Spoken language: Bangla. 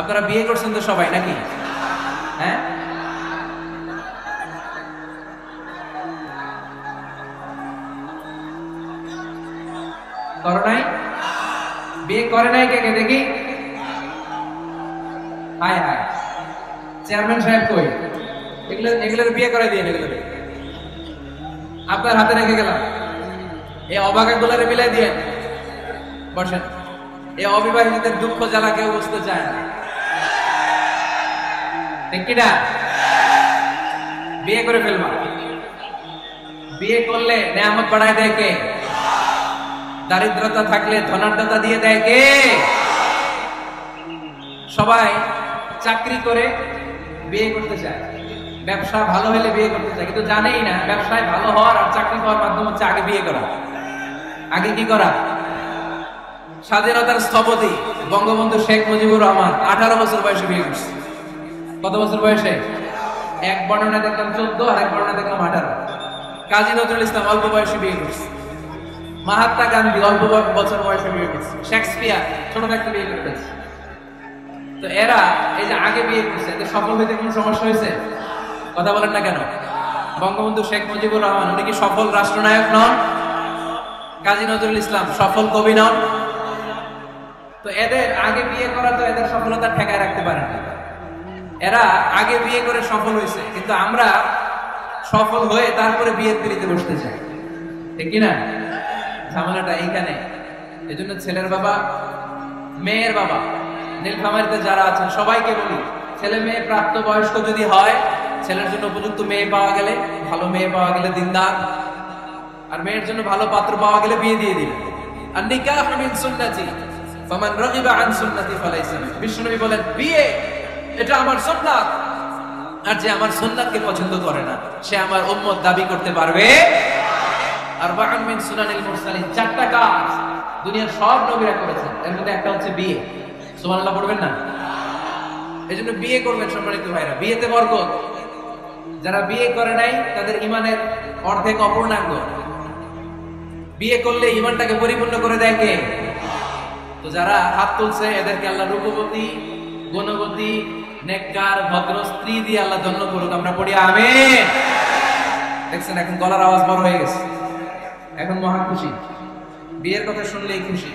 আপনারা বিয়ে করছেন তো সবাই নাকি? হ্যাঁ, করো নাই? বিয়ে করে নাই কে কে দেখি? হায় হায়, চেয়ারম্যান সাহেব কই? এগুলোর বিয়ে করে দিয়ে এগুলো আপনার হাতে রেখে গেলাম। এই অবাকা গুলারে মিলাই দিয়ে বসেন। এই অবিবাহিতদের দুঃখ জ্বালা কেউ বুঝতে চায় না, ঠিক কিনা? বিয়ে করে ফেলবা। বিয়ে করলে নেয়ামত বাড়ায় দেয় কে? দারিদ্রতা থাকলে ধনাঢ্যতা দিয়ে দেয় কে? সবাই চাকরি করে বিয়ে করতে চায়, ব্যবসা ভালো হলে বিয়ে করতে চায়, কিন্তু জানেই না ব্যবসায় ভালো হওয়ার আর চাকরি পাওয়ার মাধ্যম হচ্ছে আগে বিয়ে করা। আগে কি করা? স্বাধীনতার স্থপতি বঙ্গবন্ধু শেখ মুজিবুর রহমান 18 বছর বয়সে বিয়ে করছে। কত বছর বয়সে? এক বর্ণনা দেখলাম 14, আর এক বর্ণনা দেখলাম 18। কাজী নজরুল ইসলাম অল্প বয়সে বিয়ে করছে। মহাত্মা গান্ধী অল্প বছর বয়সে বিয়ে করছে। শেক্সপিয়ার ছোট থাকতে বিয়ে করতেছে। তো এরা এই যে আগে বিয়ে করছে, এদের সফল হইতে কোনো সমস্যা হয়েছে? কথা বলেন না কেন? বঙ্গবন্ধু শেখ মুজিবুর রহমান উনি কি সফল রাষ্ট্রনায়ক নন? কাজী নজরুল ইসলাম সফল কবি নন? তো এদের আগে বিয়ে করা তো এদের সফলতা ঠেকায় রাখতে পারে না। এরা আগে বিয়ে করে সফল হয়েছে, কিন্তু আমরা সফল হয়ে তারপরে বিয়ের পিড়িতে বসতে চাই, ঠিক কিনা? ঝামেলাটা এইখানে। এই জন্য ছেলের বাবা, মেয়ের বাবা, নীলফামারীতে যারা আছেন সবাইকে বলি, ছেলে মেয়ে প্রাপ্ত বয়স্ক যদি হয়, ছেলের জন্য উপযুক্ত মেয়ে পাওয়া গেলে, ভালো মেয়ে পাওয়া গেলে দিনদার, আর মেয়ের জন্য ভালো পাত্র পাওয়া গেলে বিয়ে দিয়ে দিবে। আর নিকাহ মিন সুন্নতি ফামান রাগিবা আন সুন্নতি ফালাইসা মিননি। বিশ্বনবী বলেন, বিয়ে এটা আমার সুন্নাত, আর যে আমার সুন্নাতকে পছন্দ করে না সে আমার উম্মত দাবি করতে পারবে। আরবাউন মিন সুনানিল মুরসালিন, 4টা কাজ দুনিয়ার সব নবীরা করেছেন, এর মধ্যে একটা হচ্ছে বিয়ে। সুবহানাল্লাহ পড়বেন না? এজন্য বিয়ে করবেন সম্মানিত ভাইরা, বিয়েতে বরকত। যারা বিয়ে করে নাই তাদের ঈমানের অর্ধেক অপূর্ণাঙ্গ। বিয়ে করলে ঈমানটাকে পরিপূর্ণ করে দেয় কে? তো যারা হাত তুলছে এদেরকে আল্লাহ রূপবতী, গুণবতী, নেককার, ভদ্র স্ত্রী দিয়ে আল্লাহ ধন্য করুক। আমরা পড়ি আমিন। দেখছেন এখন গলার আওয়াজ বড় হয়ে গেছে, এখন মহা খুশি, বিয়ের কথা শুনলেই খুশি।